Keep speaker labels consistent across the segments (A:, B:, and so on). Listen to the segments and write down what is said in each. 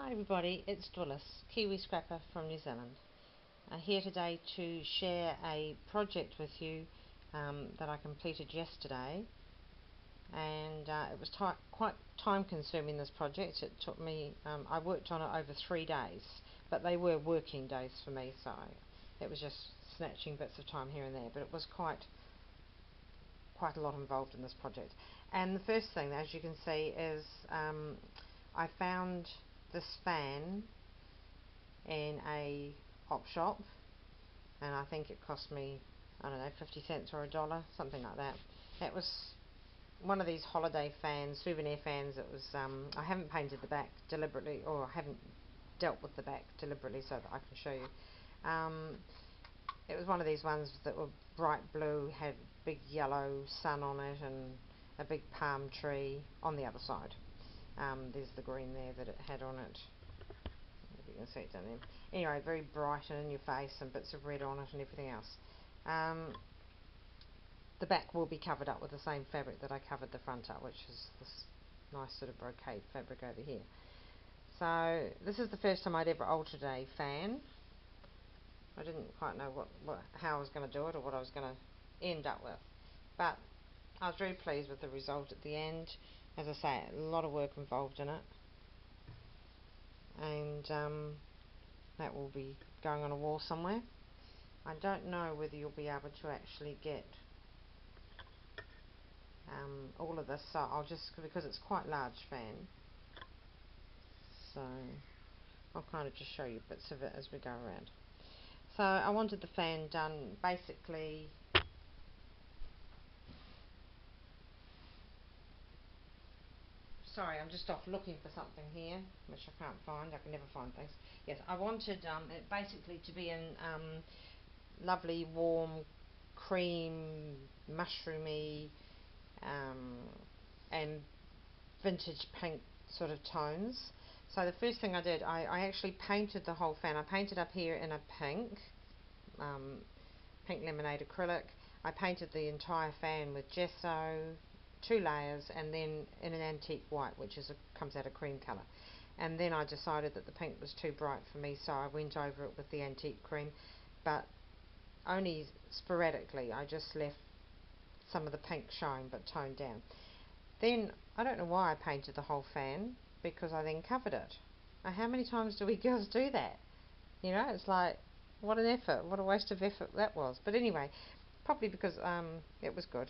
A: Hi everybody, it's Dwillis, Kiwi Scrapper from New Zealand. Here today to share a project with you that I completed yesterday, and it was quite time consuming, this project. It took me, I worked on it over 3 days, but they were working days for me, so it was just snatching bits of time here and there, but it was quite a lot involved in this project. And the first thing, as you can see, is I found this fan in a op shop, and I think it cost me, I don't know, 50 cents or $1, something like that. It was one of these holiday fans, souvenir fans. It was I haven't painted the back deliberately, or I haven't dealt with the back deliberately so that I can show you. It was one of these ones that were bright blue, had big yellow sun on it, and a big palm tree on the other side. There's the green there that it had on it. If you can see it down there. Anyway, very bright and in your face, and bits of red on it and everything else. The back will be covered up with the same fabric that I covered the front up, which is this nice sort of brocade fabric over here. So this is the first time I'd ever altered a fan. I didn't quite know how I was going to do it or what I was going to end up with, but I was very pleased with the result at the end. As I say, a lot of work involved in it, and that will be going on a wall somewhere. I don't know whether you'll be able to actually get all of this, so I'll just, because it's quite a large fan, so I'll kind of just show you bits of it as we go around. So I wanted the fan done basically sorry, I'm just off looking for something here, which I can't find. I can never find things. Yes, I wanted it basically to be in lovely, warm, cream, mushroomy, and vintage pink sort of tones. So the first thing I did, I actually painted the whole fan. I painted up here in a pink lemonade acrylic. I painted the entire fan with gesso, 2 layers, and then in an antique white, which comes out a cream colour. And then I decided that the pink was too bright for me, so I went over it with the antique cream, but only sporadically. I just left some of the pink showing, but toned down. Then, I don't know why I painted the whole fan, because I then covered it. Now, how many times do we girls do that? You know, it's like, what an effort, what a waste of effort that was. But anyway, probably because it was good.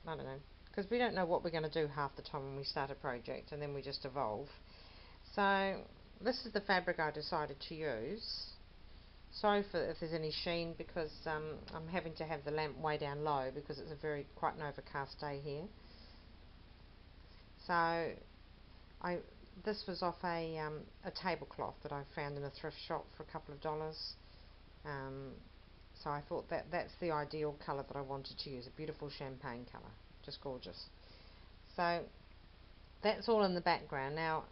A: I don't know, because we don't know what we're going to do half the time when we start a project, and then we just evolve. So this is the fabric I decided to use. Sorry if there's any sheen, because I'm having to have the lamp way down low because it's quite an overcast day here. So this was off a tablecloth that I found in a thrift shop for a couple of dollars. So I thought that's the ideal colour that I wanted to use, a beautiful champagne colour, just gorgeous. So that's all in the background. Now,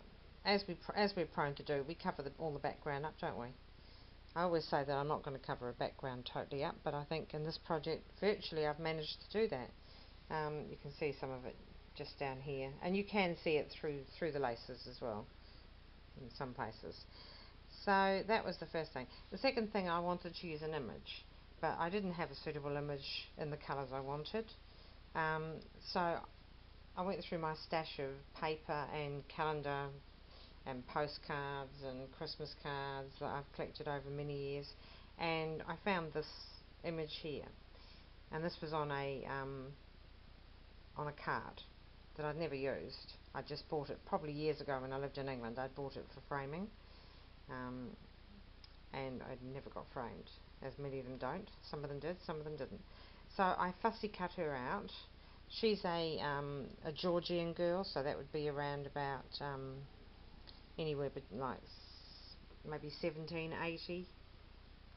A: as we're prone to do, we cover all the background up, don't we? I always say that I'm not going to cover a background totally up, but I think in this project, virtually I've managed to do that. You can see some of it just down here, and you can see it through the laces as well in some places. So that was the first thing. The second thing, I wanted to use an image, but I didn't have a suitable image in the colours I wanted. So I went through my stash of paper and calendar and postcards and Christmas cards that I've collected over many years, and I found this image here, and this was on a card that I'd never used. I just bought it probably years ago when I lived in England. I'd bought it for framing, and I'd never got framed, as many of them don't. Some of them did, some of them didn't. So I fussy cut her out. She's a Georgian girl, so that would be around about anywhere but like maybe 1780.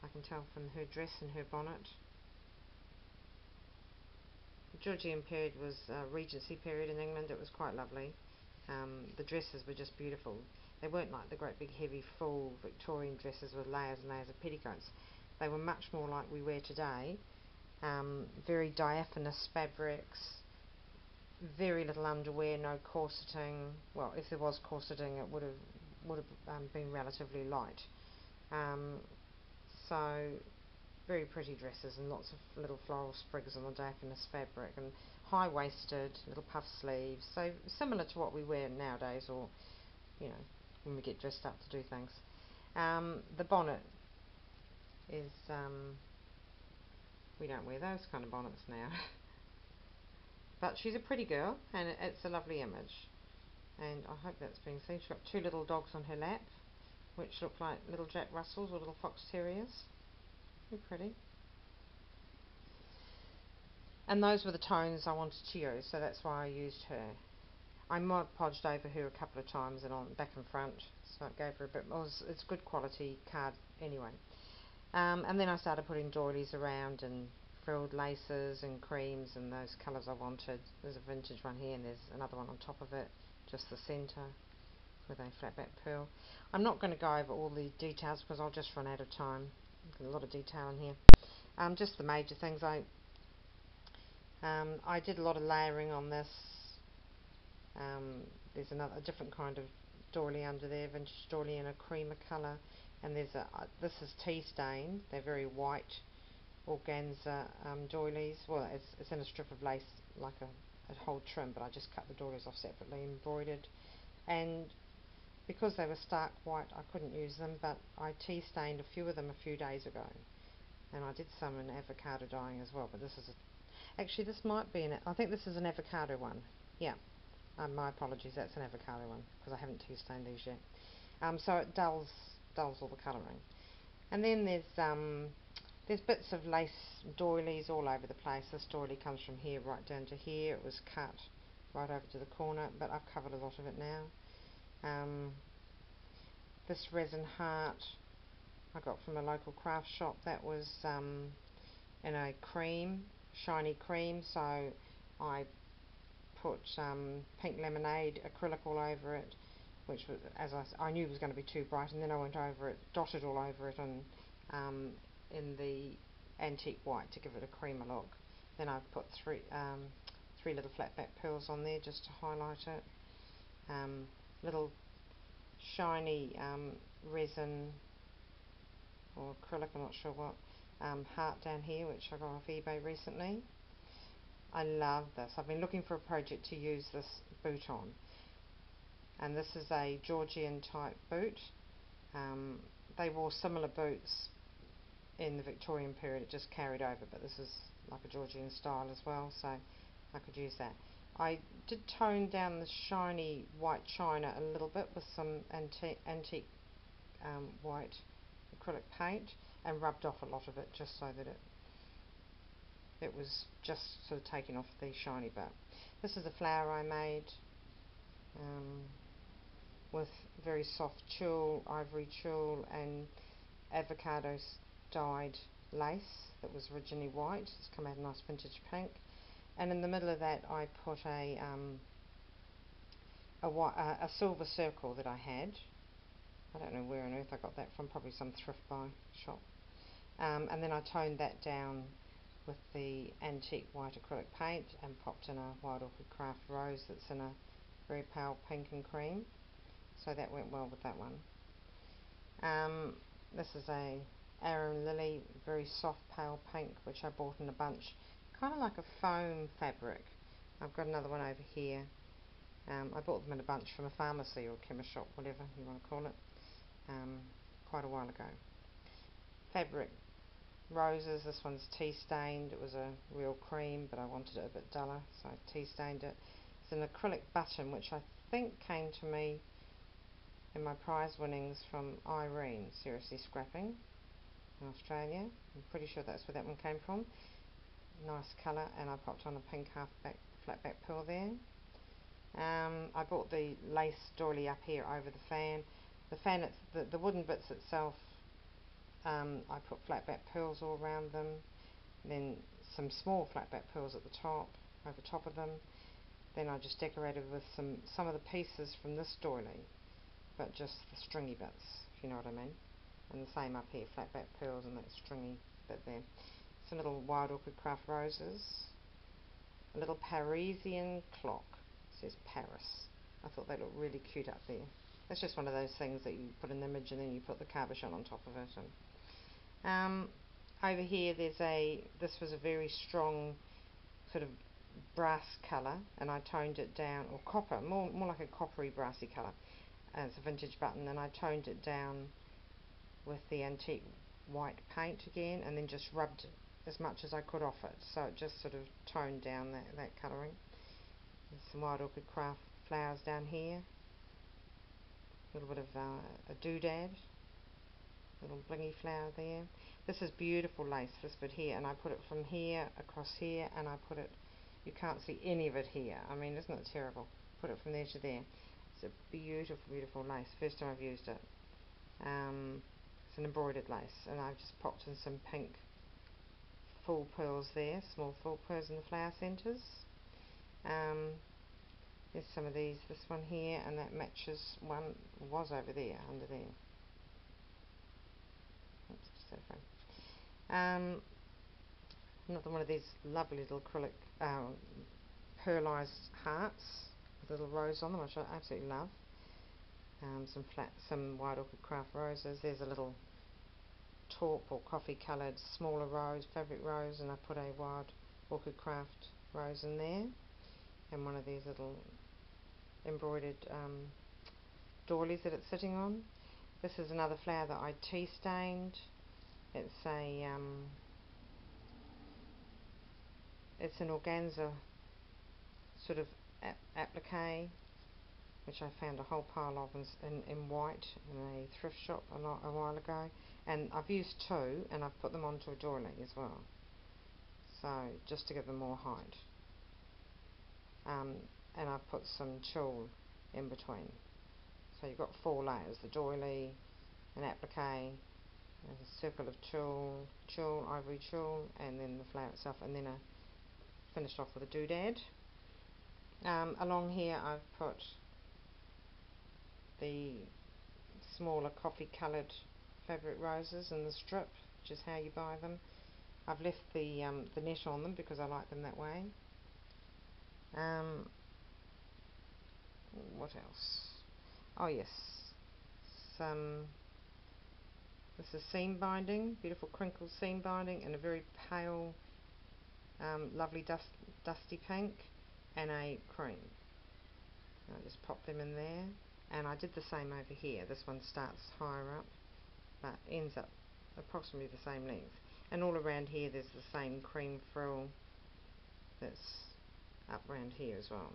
A: I can tell from her dress and her bonnet. The Georgian period was Regency period in England. It was quite lovely. The dresses were just beautiful. They weren't like the great big heavy full Victorian dresses with layers and layers of petticoats. They were much more like we wear today. Very diaphanous fabrics, very little underwear, no corseting. Well, if there was corseting, it would have would have been relatively light. So very pretty dresses and lots of little floral sprigs on the diaphanous fabric, and high-waisted, little puff sleeves, so similar to what we wear nowadays, or when we get dressed up to do things. The bonnet is, we don't wear those kind of bonnets now. But she's a pretty girl, and it's a lovely image, and I hope that's being seen. She's got two little dogs on her lap, which look like little Jack Russells or little fox terriers. Very pretty. And those were the tones I wanted to use, so that's why I used her. I Mod Podged over her a couple of times and on back and front, so it gave her a bit more. It's good quality card anyway. And then I started putting doilies around and frilled laces and creams and those colours I wanted. There's a vintage one here, and there's another one on top of it, just the centre with a flat back pearl. I'm not going to go over all the details because I'll just run out of time. There's a lot of detail in here. Just the major things. I did a lot of layering on this. There's a different kind of doily under there, vintage doily in a creamer colour, and there's this is tea stained. They're very white organza doilies. Well, it's in a strip of lace, like a whole trim, but I just cut the doilies off separately, embroidered, and because they were stark white I couldn't use them, but I tea stained a few of them a few days ago, and I did some in avocado dyeing as well, but this is actually this might be I think this is an avocado one. Yeah, my apologies, that's an avocado one because I haven't tea stained these yet. So it dulls all the colouring. And then there's bits of lace doilies all over the place. This doily comes from here right down to here. It was cut right over to the corner, but I've covered a lot of it now. This Resin Heart I got from a local craft shop. That was in a cream, shiny cream, so I put pink lemonade acrylic all over it, which was, as I knew was going to be too bright, and then I went over it, dotted all over it, and in the antique white to give it a creamer look. Then I've put three little flat back pearls on there just to highlight it. Little shiny resin or acrylic, I'm not sure what, heart down here, which I got off eBay recently. I love this. I've been looking for a project to use this boot on, and this is a Georgian type boot. They wore similar boots in the Victorian period, it just carried over, but this is like a Georgian style as well, so I could use that. I did tone down the shiny white china a little bit with some antique white acrylic paint, and rubbed off a lot of it just so that it was just sort of taking off the shiny bit. This is a flower I made with very soft tulle, ivory tulle, and avocado dyed lace that was originally white. It's come out a nice vintage pink, and in the middle of that I put a silver circle that I had. I don't know where on earth I got that from, probably some thrift buy shop. And then I toned that down with the antique white acrylic paint and popped in a Wild Orchid Craft rose that's in a very pale pink and cream, so that went well with that one. This is a Arum Lily, very soft pale pink, which I bought in a bunch, kind of like a foam fabric. I've got another one over here. I bought them in a bunch from a pharmacy or chemist shop, whatever you want to call it, quite a while ago. Fabric roses, this one's tea stained. It was a real cream, but I wanted it a bit duller, so I tea stained it. It's an acrylic button, which I think came to me in my prize winnings from Irene, Seriously Scrapping, in Australia. I'm pretty sure that's where that one came from. Nice colour, and I popped on a pink flat back pearl there. I bought the lace doily up here over the fan. The fan, the wooden bits itself, I put flat back pearls all around them, then some small flat back pearls at the top, over top of them. Then I just decorated with some of the pieces from this doily, but just the stringy bits, if you know what I mean. And the same up here, flat back pearls and that stringy bit there. Some little Wild Orchid Craft roses. A little Parisian clock. It says Paris. I thought they looked really cute up there. it's just one of those things that you put an image and then you put the cabochon on top of it. And over here this was a very strong sort of brass colour, and I toned it down, or copper, more like a coppery brassy colour. It's a vintage button, and I toned it down with the antique white paint again, and then just rubbed as much as I could off it, so it just sort of toned down that colouring. There's some wild orchid craft flowers down here, a little bit of a doodad, little blingy flower there. This is beautiful lace, this bit here, and I put it from here across here, and I put it, you can't see any of it here, I mean, isn't it terrible? Put it from there to there. It's a beautiful, beautiful lace, first time I've used it. It's an embroidered lace, and I've just popped in some pink full pearls there, small full pearls in the flower centres. There's some of these, this one here, and that matches one, was over there, under there. Oops, just that frame. Another one of these lovely little acrylic pearlised hearts with a little rose on them, which I absolutely love. Some wild orchid craft roses. There's a little taupe or coffee coloured smaller rose, fabric rose, and I put a wild orchid craft rose in there, and one of these little embroidered doilies that it's sitting on. This is another flower that I tea stained. It's it's an organza sort of applique, which I found a whole pile of in white in a thrift shop a while ago, and I've used two, and I've put them onto a doily as well, so just to give them more height. And I've put some tulle in between, so you've got 4 layers: the doily, an applique, a circle of tulle, ivory tulle, and then the flower itself, and then finished off with a doodad. Along here I've put the smaller coffee coloured fabric roses in the strip, which is how you buy them. I've left the net on them because I like them that way. What else? Oh yes, this is seam binding, beautiful crinkled seam binding, and a very pale, lovely dusty pink, and a cream. I just pop them in there, and I did the same over here. This one starts higher up, but ends up approximately the same length. And all around here there's the same cream frill that's up around here as well.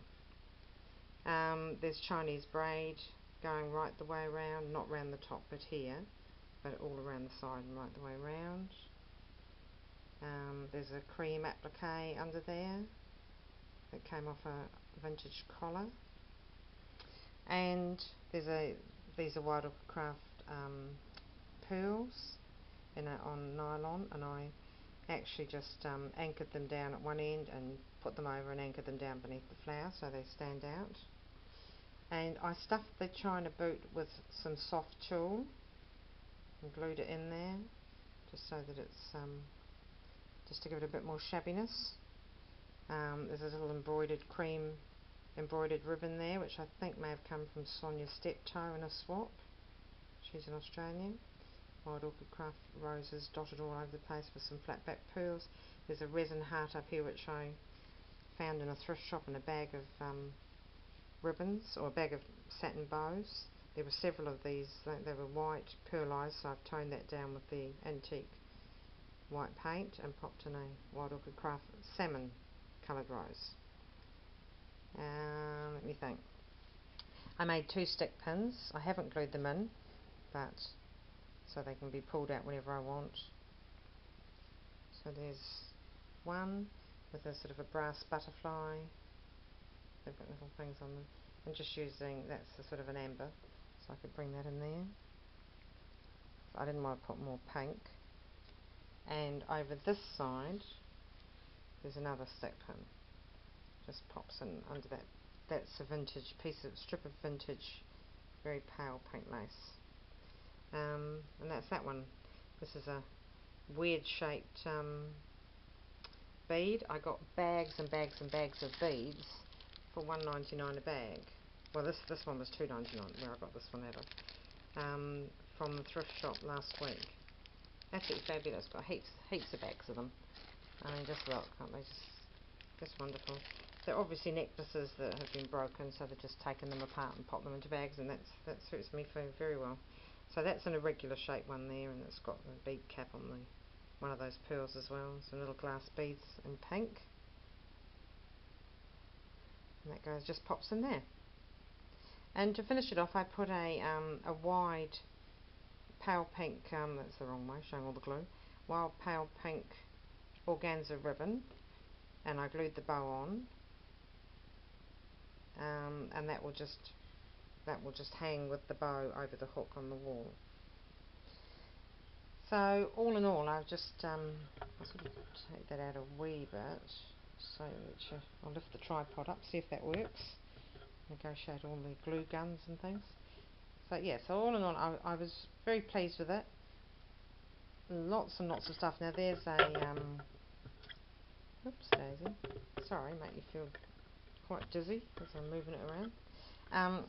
A: There's Chinese braid going right the way around, not round the top but here, but all around the side and right the way around. There's a cream applique under there that came off a vintage collar, and these are wild orchid craft pearls on nylon, and I actually just anchored them down at one end and put them over and anchored them down beneath the flower so they stand out. And I stuffed the china boot with some soft tulle and glued it in there, just so that it's just to give it a bit more shabbiness. There's a little embroidered ribbon there, which I think may have come from Sonia's Steptoe in a swap. She's an Australian. Wild orchid craft roses dotted all over the place with some flat back pearls. There's a resin heart up here, which I found in a thrift shop in a bag of ribbons, or a bag of satin bows. There were several of these. They were white pearlised, so I've toned that down with the antique white paint and popped in a wild orchid craft salmon coloured rose. Let me think. I made 2 stick pins. I haven't glued them in, but so they can be pulled out whenever I want. So there's one with a sort of a brass butterfly. They've got little things on them. I'm just using, that's a sort of an amber, so I could bring that in there. I didn't want to put more pink. And over this side there's another stick pin. Just pops in under that. That's a vintage strip of vintage, very pale pink lace. And that's that one. This is a weird shaped bead. I got bags and bags and bags of beads for $1.99 a bag. well, this one was $2.99 where I got this one out of, from the thrift shop last week. Absolutely fabulous. Got heaps of bags of them. I mean, just look, aren't they just wonderful? They're obviously necklaces that have been broken, so they're just taking them apart and pop them into bags, and that suits me very well. So that's an irregular shape one there, and it's got the bead cap on the one of those pearls as well. Some little glass beads in pink, and that goes just pops in there. And to finish it off, I put a wide pale pink, that's the wrong way, showing all the glue, wild pale pink organza ribbon, and I glued the bow on, and that will just hang with the bow over the hook on the wall. So all in all, I'll just I'll sort of take that out a wee bit so that I'll lift the tripod up, see if that works. Negotiate all the glue guns and things. So yeah, so all in all, I was very pleased with it. Lots and lots of stuff. Now there's a oops daisy, sorry, make you feel quite dizzy as I'm moving it around.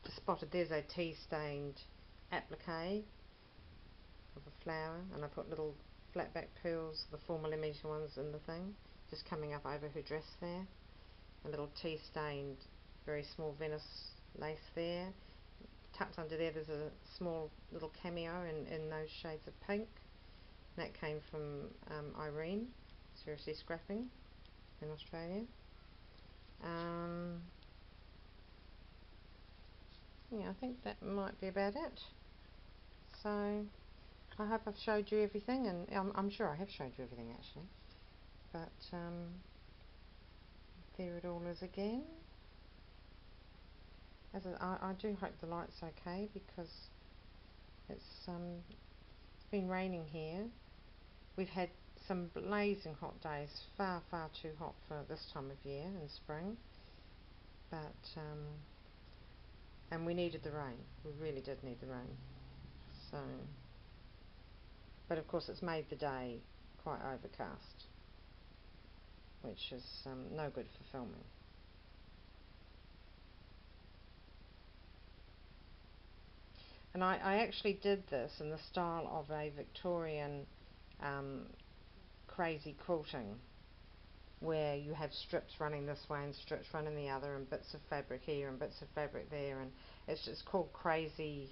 A: Just spotted there's a tea stained applique of a flower, and I put little flat back pearls, the 4mm ones, in the thing, just coming up over her dress there. A little tea stained, very small Venice lace there. Tucked under there, there's a small little cameo in those shades of pink. That came from Irene, Seriously Scrapping, in Australia. Yeah, I think that might be about it. So I hope I've showed you everything, and I'm sure I have showed you everything actually. But there it all is again. I do hope the light's okay, because it's been raining here. We've had some blazing hot days, far too hot for this time of year in spring. But and we needed the rain. We really did need the rain. So, but of course it's made the day quite overcast, which is no good for filming. And I actually did this in the style of a Victorian crazy quilting, where you have strips running this way and strips running the other, and bits of fabric here and bits of fabric there, and it's just called crazy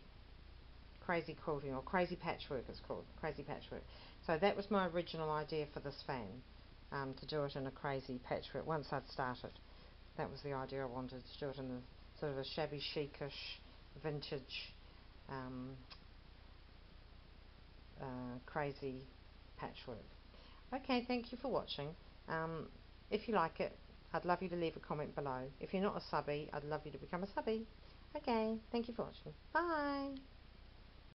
A: quilting, or crazy patchwork. It's called crazy patchwork. So that was my original idea for this fan, to do it in a crazy patchwork. Once I'd started, that was the idea I wanted, to do it in the sort of a shabby chicish vintage crazy patchwork. Okay, thank you for watching. If you like it, I'd love you to leave a comment below. If you're not a subby, I'd love you to become a subby. Okay, thank you for watching. Bye!